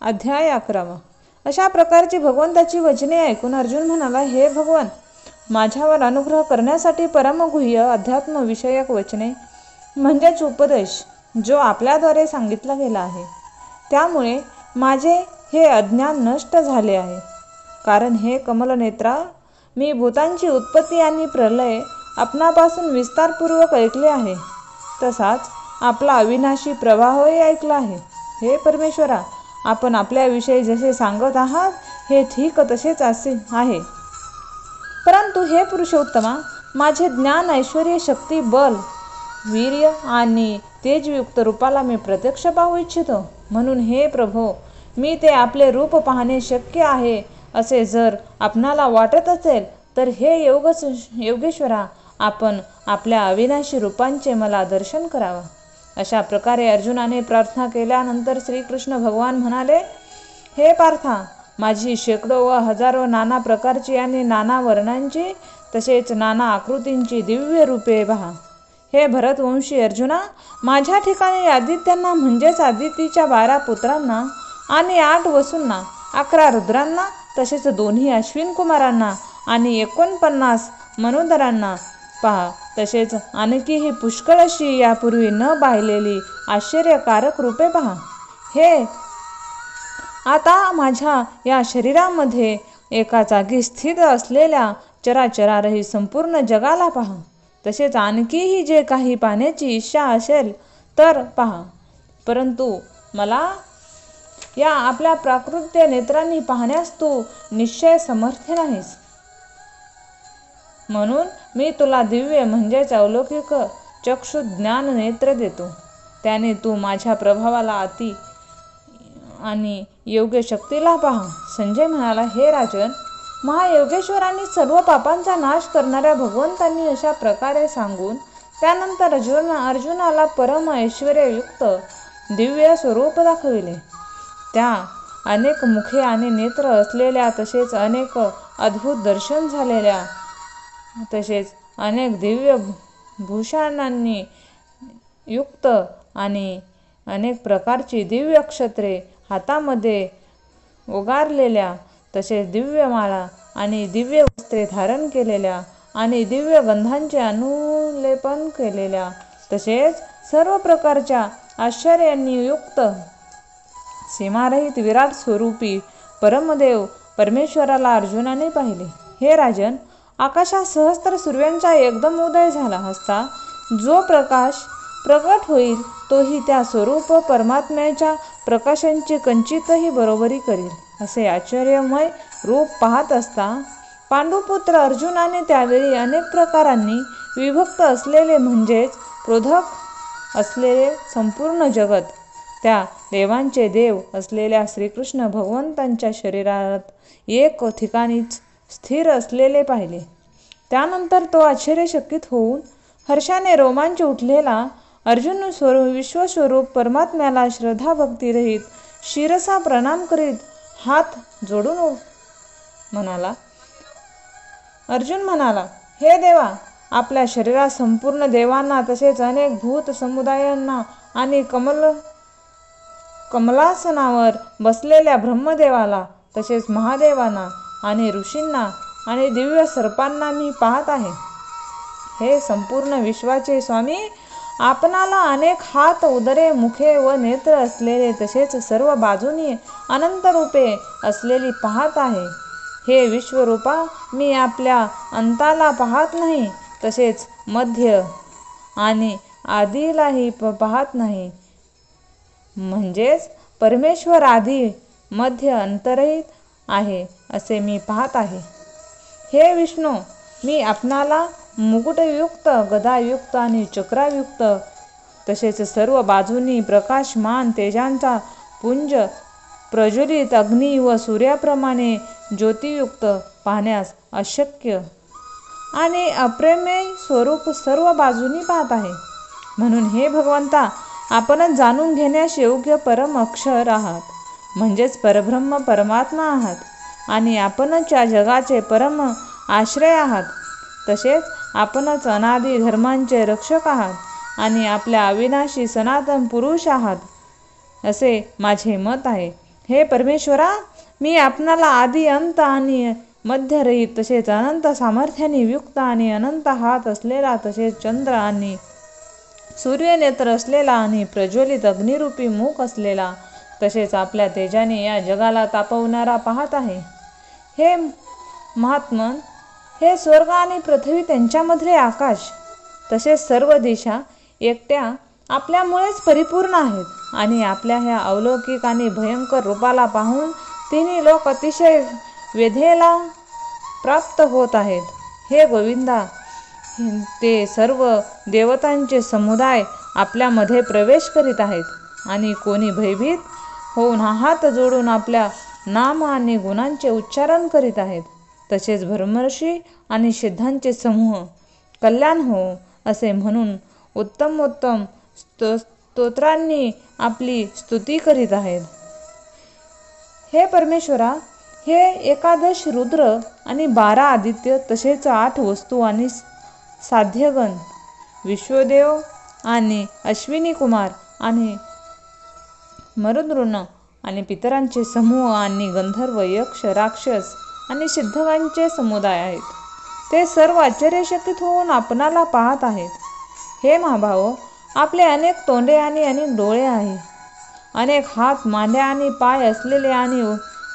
अध्याय 11. अशा प्रकारची भगवंताची वचने ऐकून अर्जुन म्हणाला, हे भगवान, माझ्यावर अनुग्रह करण्यासाठी परमगुह्य अध्यात्म विषयक वचने म्हणजेच उपदेश जो आपल्याद्वारे सांगितला गेला आहे, त्यामुळे माझे हे अज्ञान नष्ट झाले आहे. कारण हे कमलनेत्रा, मी भूतांची उत्पत्ती आणि प्रलय आपणापासून विस्तारपूर्वक ऐकले आहे, तसाच आपला अविनाशी प्रवाहही ऐकला आहे. हे परमेश्वरा, आपण आपल्याविषयी जसे सांगत आहात हे ठीक तसेच असे आहे. परंतु हे पुरुषोत्तमा, माझे ज्ञान, ऐश्वर्य, शक्ती, बल, वीर्य आणि तेजयुक्त रूपाला मी प्रत्यक्ष पाहू इच्छितो. म्हणून हे प्रभो, मी ते आपले रूप पाहणे शक्य आहे असे जर आपणाला वाटत असेल तर हे योगेश्वरा, आपण आपल्या अविनाशी रूपांचे मला दर्शन करावा. अशा प्रकारे अर्जुनाने प्रार्थना केल्यानंतर श्रीकृष्ण भगवान म्हणाले, हे पार्था, माझी शेकडो व हजारो नाना प्रकारची आणि नाना वर्णांची तसेच नाना आकृतींची दिव्य रूपे पहा. हे भरतवंशी अर्जुना, माझ्या ठिकाणी आदित्यांना म्हणजेच आदितीच्या 12 पुत्रांना आणि 8 वसूंना, 11 रुद्रांना तसेच 2 अश्विन कुमारांना आणि 49 मनोदरांना पहा. तसेच आणखीही पुष्कळ अशी यापूर्वी न पाहिलेली आश्चर्यकारक रूपे पहा. हे आता माझ्या या शरीरामध्ये एका जागी स्थित असलेल्या चराचरारही संपूर्ण जगाला पहा. तसेच आणखीही जे काही पाहण्याची इच्छा असेल तर पहा, परंतु मला या आपल्या प्राकृत नेत्रांनी पाहण्यास तू निश्चय समर्थ नाहीस. म्हणून मी तुला दिव्य म्हणजेच अलौकिक चक्षु ज्ञान नेत्र देतो. त्याने तू माझ्या प्रभावाला अति आणि योग्य शक्तीला पहा. संजय म्हणाला, हे राजन, महायोगेश्वरांनी सर्व पापांचा नाश करणाऱ्या भगवंतांनी अशा प्रकारे सांगून त्यानंतर अर्जुनाला परम ऐश्वर्ययुक्त दिव्य स्वरूप दाखविले. त्या अनेक मुखे आणि नेत्र असलेल्या तसेच अनेक अद्भुत दर्शन झालेल्या तसेच अनेक दिव्य भूषणांनी युक्त आणि अनेक प्रकारची दिव्य क्षत्रे हातामध्ये उगारलेल्या तसेच दिव्य माळा आणि दिव्य वस्त्रे धारण केलेल्या आणि दिव्य गंधांचे अनुलेपन केलेल्या तसेच सर्व प्रकारच्या आश्चर्यांनी युक्त सीमारहित विराट स्वरूपी परमदेव परमेश्वराला अर्जुनाने पाहिले. हे राजन, आकाशात सहस्त्र सूर्यांचा एकदम उदय झाला असता जो प्रकाश प्रकट होईल तोही त्या स्वरूप परमात्म्याच्या प्रकाशांची कंचितही बरोबरी करील. असे आश्चर्यमय रूप पाहत असता पांडुपुत्र अर्जुनाने त्यावेळी अनेक प्रकारांनी विभक्त असलेले म्हणजेच क्रोधक असलेले संपूर्ण जगत त्या देवांचे देव असलेल्या श्रीकृष्ण भगवंतांच्या शरीरात एक ठिकाणीच स्थिर असलेले पाहिले. त्यानंतर तो आश्चर्यचकित होऊन हर्षाने रोमांच उठलेला अर्जुन विश्वस्वरूप परमात्म्याला श्रद्धाभक्तिरहित शिरसा प्रणाम करीत हात जोडून म्हणाला. अर्जुन म्हणाला, हे देवा, आपल्या शरीरात संपूर्ण देवांना तसेच अनेक भूत समुदायांना आणि कमलासनावर बसलेल्या ब्रह्मदेवाला तसेच महादेवांना आणि ऋषींना आणि दिव्य सर्पांना मी पाहत आहे. हे संपूर्ण विश्वाचे स्वामी, आपणाला अनेक हात, उदरे, मुखे व नेत्र असलेले तसेच सर्व बाजूनी अनंत रूपे असलेली पाहत आहे. हे विश्वरूपा, मी आपल्या अंताला पाहत नाही तसेच मध्य आणि आदिलाही पाहत नाही. म्हणजेच परमेश्वर आदी मध्य अंतरहित आहे असे मी पाहत आहे. हे विष्णू, मी आपणाला मुकुटयुक्त, गदायुक्त आणि चक्रायुक्त तसेच सर्व बाजूनी प्रकाशमान तेजांचा पुंज, प्रज्वलित अग्नी व सूर्याप्रमाणे ज्योतियुक्त पाहण्यास अशक्य आणि अप्रमेय स्वरूप सर्व बाजूनी पाहत आहे. म्हणून हे भगवंता, आपणच जाणून घेण्यास योग्य परम अक्षर आहात, म्हणजेच परब्रह्म परमात्मा आहात आणि आपणच या जगाचे परम आश्रय आहात. तसेच आपणच अनादी धर्मांचे रक्षक आहात आणि आपल्या अविनाशी सनातन पुरुष आहात असे माझे मत आहे. हे परमेश्वरा, मी आपणाला आदी अंत आणि मध्यरहित तसेच अनंत सामर्थ्याने युक्त आणि अनंत हात असलेला तसेच चंद्र आणि सूर्यनेत्र असलेला आणि प्रज्वलित अग्निरूपी मुख असलेला तसेच आपल्या तेजाने या जगाला तापवणारा पाहत आहे. हे महात्मन, हे स्वर्ग आणि पृथ्वी त्यांच्यामधले आकाश तसेच सर्व दिशा एकट्या आपल्यामुळेच परिपूर्ण आहेत आणि आपल्या ह्या अलौकिक आणि भयंकर रूपाला पाहून तिन्ही लोक अतिशय व्यधेला प्राप्त होत आहेत. हे गोविंदा, ते सर्व देवतांचे समुदाय आपल्यामध्ये प्रवेश करीत आहेत आणि कोणी भयभीत होऊन हात जोडून आपल्या नाम आणि गुणांचे उच्चारण करीत आहेत. तसेच ब्रह्मर्षी आणि सिद्धांचे समूह कल्याण हो असे म्हणून उत्तमोत्तम स्तोत्रांनी आपली स्तुती करीत आहेत. हे परमेश्वरा, हे 11 रुद्र आणि 12 आदित्य तसेच 8 वस्तू आणि साध्यगण, विश्वदेव आणि अश्विनी कुमार आणि मरुद्गण आणि पितरांचे समूह आणि गंधर्व, यक्ष, राक्षस आणि सिद्धगांचे समुदाय आहेत. ते सर्व आश्चर्यचकित होऊन आपणाला पाहत आहेत. हे महाभाव, आपले अनेक तोंडे आणि अनेक डोळे आहे, अनेक हात, मांड्या आणि पाय असलेले आणि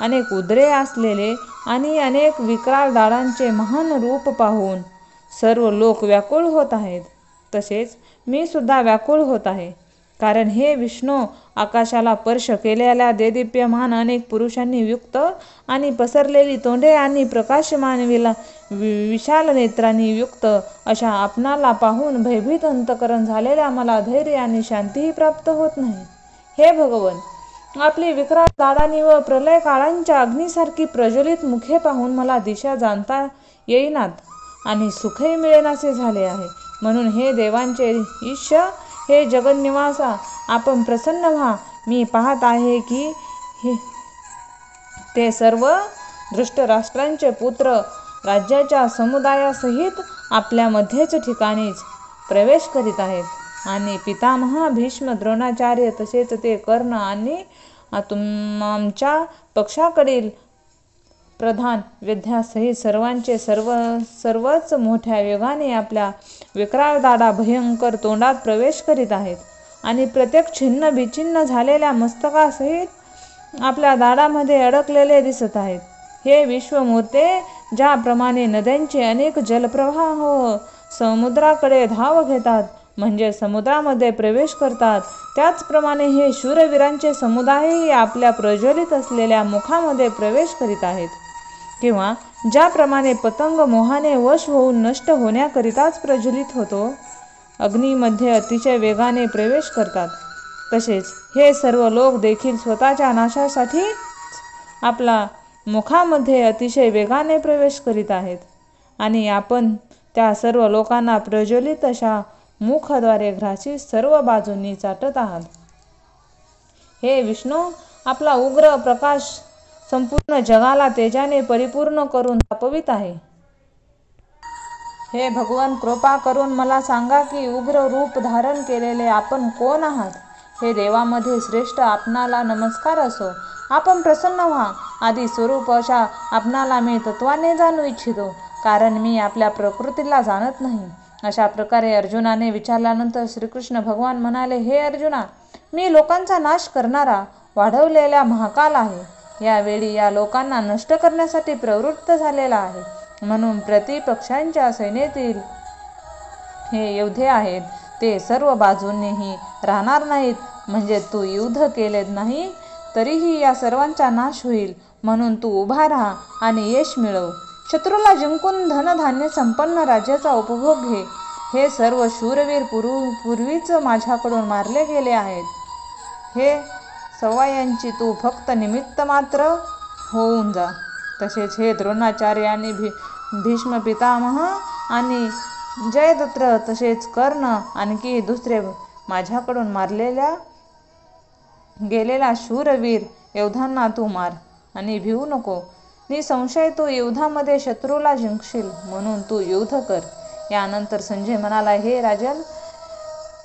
अनेक उदरे असलेले आणि अनेक विकराळ दाढांचे महान रूप पाहून सर्व लोक व्याकुळ होत आहेत. तसेच मी सुद्धा व्याकुळ होत आहे. कारण हे विष्णू, आकाशाला स्पर्श केलेल्या देदीप्यमान अनेक पुरुषांनी युक्त आणि पसरलेली तोंडे आणि प्रकाशमान विशाल नेत्रांनी युक्त अशा आपणाला पाहून भयभीत अंतःकरण झालेल्या मला धैर्य आणि शांतीही प्राप्त होत नाही. हे भगवन, आपली विकराळ दाढांनी व प्रलय काळांच्या अग्नीसारखी प्रज्वलित मुखे पाहून मला दिशा जाणता येईनात आणि सुखही मिळेनासे झाले आहे. म्हणून हे देवांचे ईश, हे जगन्निवासा, आपण प्रसन्न व्हा. मी पाहत आहे की ते सर्व धृष्टराष्ट्रांचे पुत्र राज्याच्या समुदायासहित आपल्या मध्येच ठिकाणीच प्रवेश करीत आहेत आणि पितामह भीष्म, द्रोणाचार्य तसेच ते कर्ण आणि आमच्या पक्षाकडील प्रधान विद्यासहित सर्वच मोठ्या वेगाने आपल्या विकराळ दाढा भयंकर तोंडात प्रवेश करीत आहेत आणि प्रत्येक छिन्न बिछिन्न झालेल्या मस्तकासहित आपल्या दाढामध्ये अडकलेले दिसत आहेत. हे विश्वमूर्ते, ज्याप्रमाणे नद्यांचे अनेक जलप्रवाह समुद्राकडे धाव घेतात म्हणजे समुद्रामध्ये प्रवेश करतात, त्याचप्रमाणे हे शूरवीरांचे समुदायही आपल्या प्रज्वलित असलेल्या मुखामध्ये प्रवेश करीत आहेत. किंवा ज्याप्रमाणे पतंग मोहाने वश होऊन नष्ट होण्याकरिताच प्रज्वलित होतो, अग्नीमध्ये अतिशय वेगाने प्रवेश करतात, तसेच हे सर्व लोक देखील स्वतःच्या नाशासाठी आपला मुखामध्ये अतिशय वेगाने प्रवेश करीत आहेत आणि आपण त्या सर्व लोकांना प्रज्वलित अशा मुखाद्वारे घ्रासी सर्व बाजूंनी चाटत आहात. हे विष्णू, आपला उग्र प्रकाश संपूर्ण जगाला तेजाने परिपूर्ण करून तापवित आहे. हे भगवान, कृपा करून मला सांगा की उग्र रूप धारण केलेले आपण कोण आहात. हे देवामध्ये श्रेष्ठ, आपणाला नमस्कार असो. आपण प्रसन्न व्हा. आदी स्वरूप अशा आपणाला मी तत्वाने जाणू इच्छितो, कारण मी आपल्या प्रकृतीला जाणत नाही. अशा प्रकारे अर्जुनाने विचारल्यानंतर श्रीकृष्ण भगवान म्हणाले, हे अर्जुना, मी लोकांचा नाश करणारा वाढवलेला महाकाल आहे. यावेळी या लोकांना नष्ट करण्यासाठी प्रवृत्त झालेला आहे. म्हणून प्रतिपक्षांच्या सैन्यातील हे योद्धे आहेत, ते सर्व बाजूंनीही राहणार नाहीत. म्हणजे तू युद्ध केले नाही तरीही या सर्वांचा नाश होईल. म्हणून तू उभा राहा आणि यश मिळव. शत्रूला जिंकून धनधान्य संपन्न राज्याचा उपभोग घे. हे सर्व शूरवीर पूर्वीच माझ्याकडून मारले गेले आहेत. हे सवायांची तू फक्त निमित्त मात्र होऊन जा. तसेच हे द्रोणाचार्य आणि भीष्म पितामह आणि जयद्रथ तसेच कर्ण आणखी दुसरे माझ्याकडून मारलेल्या गेलेला शूरवीर योद्धांना तू मार आणि भिवू नको. निसंशय तू युद्धामध्ये शत्रूला जिंकशील, म्हणून तू युद्ध कर. यानंतर संजय म्हणाला, हे राजन,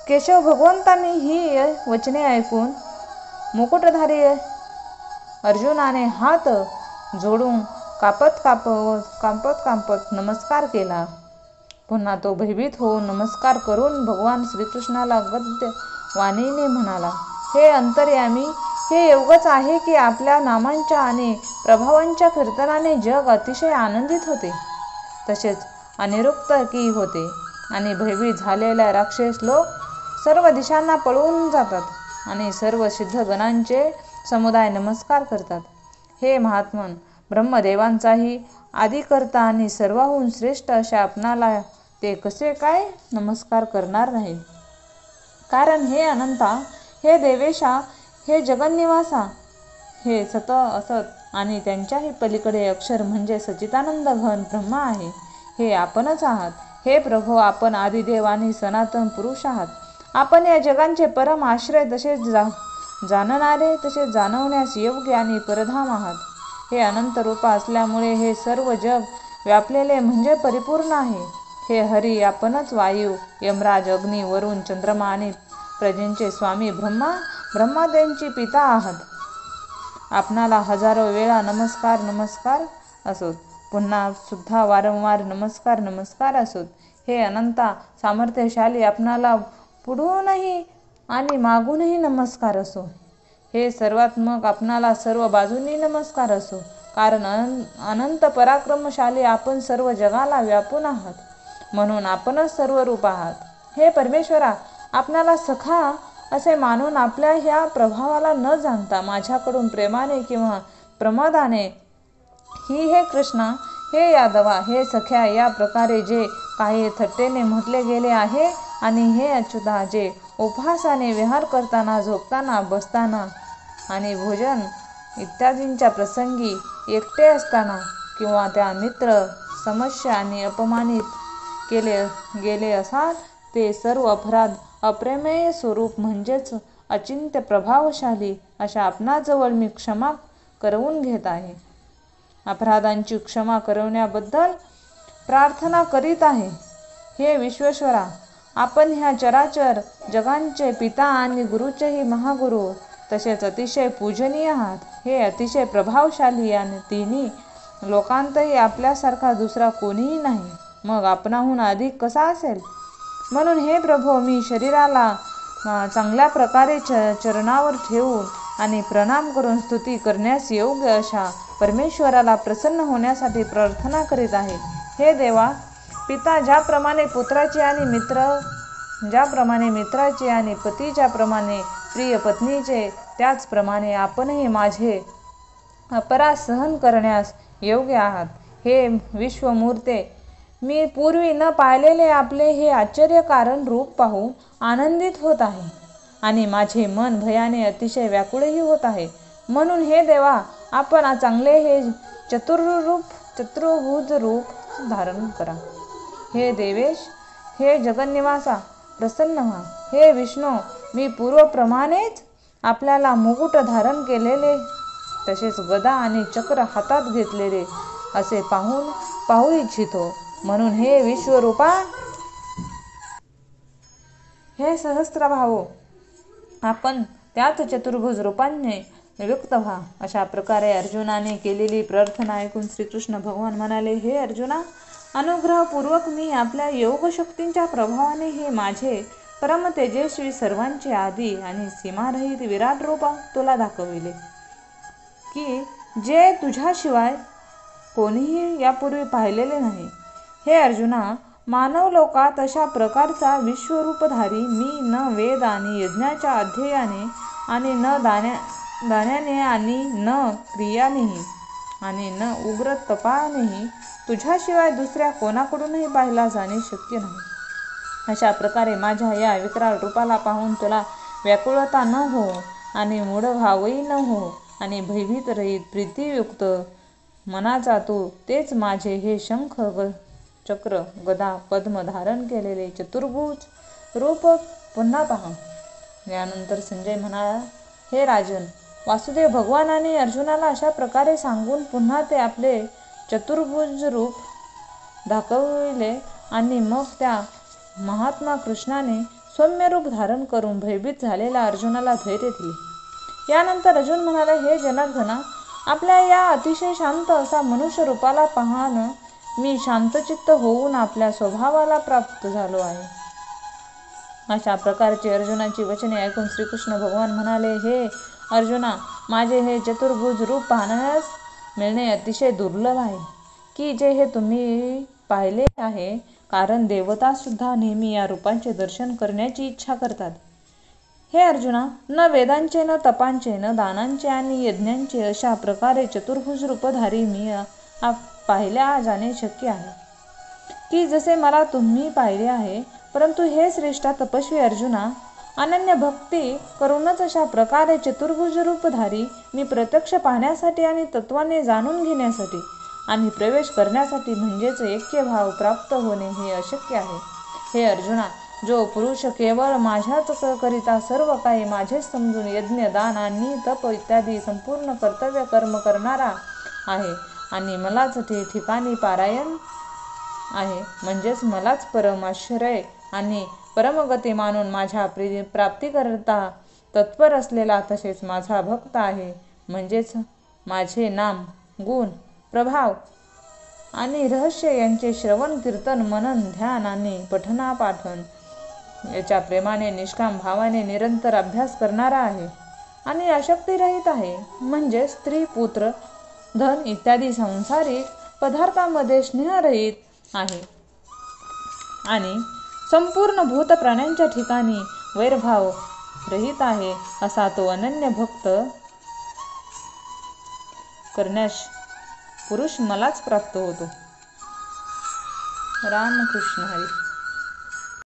केशव भगवंतांनी ही वचने ऐकून मुकुटधारी अर्जुनाने हात जोडून कापत नमस्कार केला. पुन्हा तो भयभीत होऊन नमस्कार करून भगवान श्रीकृष्णाला गद्य वाणीने म्हणाला, हे अंतर्यामी, हे एवढंच आहे की आपल्या नामांच्या आणि प्रभावांच्या कीर्तनाने जग अतिशय आनंदित होते, तसेच अनिरुक्तही होते आणि भयभीत झालेल्या राक्षस लोक सर्व दिशांना पळून जातात आणि सर्व सिद्धगणांचे समुदाय नमस्कार करतात. हे महात्मन, ब्रह्मदेवांचाही आदिकर्ता आणि सर्वाहून श्रेष्ठ अशा आपणाला ते कसे काय नमस्कार करणार नाही? कारण हे अनंता, हे देवेशा, हे जगन्निवासा, हे सत असत आणि त्यांच्याही पलीकडे अक्षर म्हणजे सच्चिदानंद घन ब्रह्मा आहे. हे आपणच आहात. हे प्रभो, आपण आदिदेव आणि सनातन पुरुष आहात. आपण या जगांचे परम आश्रय, तसेच जाणणारे, तसेच जाणवण्यास योग्य आणि परधाम आहात. हे अनंत रूप असल्यामुळे हे सर्व जग व्यापलेले म्हणजे परिपूर्ण आहे. हे हरी, आपणच वायू, यमराज, अग्नी, वरुण, चंद्रमा आणि प्रजेंचे स्वामी ब्रह्माद्यांची पिता आहात. आपणाला हजारो वेळा नमस्कार असोत, पुन्हा सुद्धा वारंवार नमस्कार असोत. हे अनंता सामर्थ्यशाली, आपणाला पुढूनही आणि मागूनही नमस्कार असो. हे सर्वात्मक, आपणाला सर्व बाजूंनी नमस्कार असो. कारण अनंत पराक्रमशाली आपण सर्व जगाला व्यापून आहात, म्हणून आपणच सर्व रूप आहात. हे परमेश्वरा, आपणाला सखा असे मानून आपल्या ह्या प्रभावाला न जाणता माझ्याकडून प्रेमाने किंवा प्रमादाने हे कृष्णा, हे यादवा, हे सख्या या प्रकारे जे काही थट्टेने म्हटले गेले आहे आणि हे अच्युता, जे उपहासाने विहार करताना, झोपताना, बसताना आणि भोजन इत्यादींच्या प्रसंगी एकटे असताना किंवा त्या मित्र, समस्या आणि अपमानित केले गेले असाल, ते सर्व अपराध अप्रमेय स्वरूप म्हणजेच अचिंत्य प्रभावशाली अशा आपणाजवळ मी क्षमा करवून घेत आहे. अपराधांची क्षमा करवण्याबद्दल प्रार्थना करीत आहे. हे विश्वेश्वरा, आपण ह्या चराचर जगांचे पिता आणि गुरुचेही महागुरु, तसेच अतिशय पूजनीय आहात. हे अतिशय प्रभावशाली आणि तिन्ही लोकांतही आपल्यासारखा दुसरा कोणीही नाही, मग आपणाहून अधिक कसा असेल? म्हणून हे प्रभो, मी शरीराला चांगल्या प्रकारे चरणावर ठेवून आणि प्रणाम करून स्तुती करण्यास योग्य अशा परमेश्वराला प्रसन्न होण्यासाठी प्रार्थना करीत आहे. हे देवा, पिता ज्याप्रमाणे पुत्राची आणि मित्राची आणि पती ज्याप्रमाणे प्रिय पत्नीचे, त्याचप्रमाणे आपणही माझे अपराध सहन करण्यास योग्य आहात. हे विश्वमूर्ते, मी पूर्वी न पाहिलेले आपले हे आश्चर्यकारण रूप पाहून आनंदित होत आहे आणि माझे मन भयाने अतिशय व्याकुळही होत आहे. म्हणून हे देवा, आपण चांगले हे चतुर्भुज रूप धारण करा. हे देवेश, हे जगन्निवासा, प्रसन्न व्हा. हे विष्णू, मी पूर्वप्रमाणेच आपल्याला मुकुट धारण केलेले, तसेच गदा आणि चक्र हातात घेतलेले असे पाहू इच्छितो. म्हणून हे विश्वरूपा, हे सहस्त्रभावो, आपण त्याच चतुर्भुज रूपाने युक्त व्हा. अशा प्रकारे अर्जुनाने केलेली प्रार्थना ऐकून श्रीकृष्ण भगवान म्हणाले, हे अर्जुना, अनुग्रहपूर्वक मी आपल्या योगशक्तींच्या प्रभावाने हे माझे परम तेजस्वी, सर्वांचे आदी आणि सीमारहित विराट रूप तुला दाखविले, की जे तुझ्याशिवाय कोणीही यापूर्वी पाहिलेले नाही. हे अर्जुना, मानव लोकात अशा प्रकारचा विश्वरूपधारी मी न वेद आणि यज्ञाच्या अध्ययनाने आणि न दानाने आणि न क्रियानेही आणि न उग्र तपानेही तुझ्याशिवाय दुसऱ्या कोणाकडूनही पाहिला जाणे शक्य नाही. अशा प्रकारे माझ्या या विकराळ रूपाला पाहून तुला व्याकुळता न हो आणि मूढभावही न हो आणि भयभीत रहित प्रीतियुक्त मनाचा तू तेच माझे हे शंख, चक्र, गदा, पद्म धारण केलेले चतुर्भुज रूप पुन्हा पहा. यानंतर संजय म्हणाला, हे राजन, वासुदेव भगवानाने अर्जुनाला अशा प्रकारे सांगून पुन्हा ते आपले चतुर्भुज रूप दाखविले आणि मग त्या महात्मा कृष्णाने सौम्य रूप धारण करून भयभीत झालेल्या अर्जुनाला धैर्य दिले. यानंतर अर्जुन म्हणाला, हे जनार्दना, आपल्या या अतिशय शांत असा मनुष्य रूपाला पाहणं मी शांतचित्त होऊन आपल्या स्वभावाला प्राप्त झालो आहे. अशा प्रकारची अर्जुनाची वचने ऐकून श्रीकृष्ण भगवान म्हणाले, हे अर्जुना, माझे हे चतुर्भुज रूप पाहण्यास मिळणे अतिशय दुर्लभ आहे की जे हे तुम्ही पाहिले आहे, कारण देवता सुद्धा नेहमी या रूपांचे दर्शन करण्याची इच्छा करतात. हे अर्जुना, न वेदांचे, न तपांचे, न दानांचे आणि यज्ञांचे अशा प्रकारे चतुर्भुज रूपधारी मी पाहिल्या जाणे शक्य आहे की जसे मला तुम्ही पाहिले आहे. परंतु हे श्रेष्ठ तपस्वी अर्जुना, अनन्य भक्ती करूनच अशा प्रकारे चतुर्भुज रूपधारी मी प्रत्यक्ष पाहण्यासाठी आणि तत्वाने जाणून घेण्यासाठी आणि प्रवेश करण्यासाठी म्हणजेच ऐक्यभाव प्राप्त होणे हे अशक्य आहे. हे अर्जुना, जो पुरुष केवळ माझ्याच करिता सर्व काही माझेच समजून यज्ञ, दान आणि तप इत्यादी संपूर्ण कर्तव्य कर्म करणारा आहे आणि मलाच ठिकाणी पारायण आहे, म्हणजेच मलाच परमाश्रय आणि परमगती मानून माझ्या प्राप्तीकरता तत्पर असलेला, तसेच माझा भक्त आहे, म्हणजेच माझे नाम, गुण, प्रभाव आणि रहस्य यांचे श्रवण, कीर्तन, मनन, ध्यान आणि पठनापाठन याच्या प्रेमाने निष्काम भावाने निरंतर अभ्यास करणारा आहे आणि आसक्तीरहित आहे, म्हणजे स्त्री, पुत्र, धन इत्यादी सांसारिक पदार्थांमध्ये स्नेहरहित आहे आणि संपूर्ण भूत प्राण्यांच्या ठिकाणी वैरभाव रहित आहे. असा तो अनन्य भक्त करण्यास पुरुष मलाच प्राप्त होतो. रामकृष्ण हरी.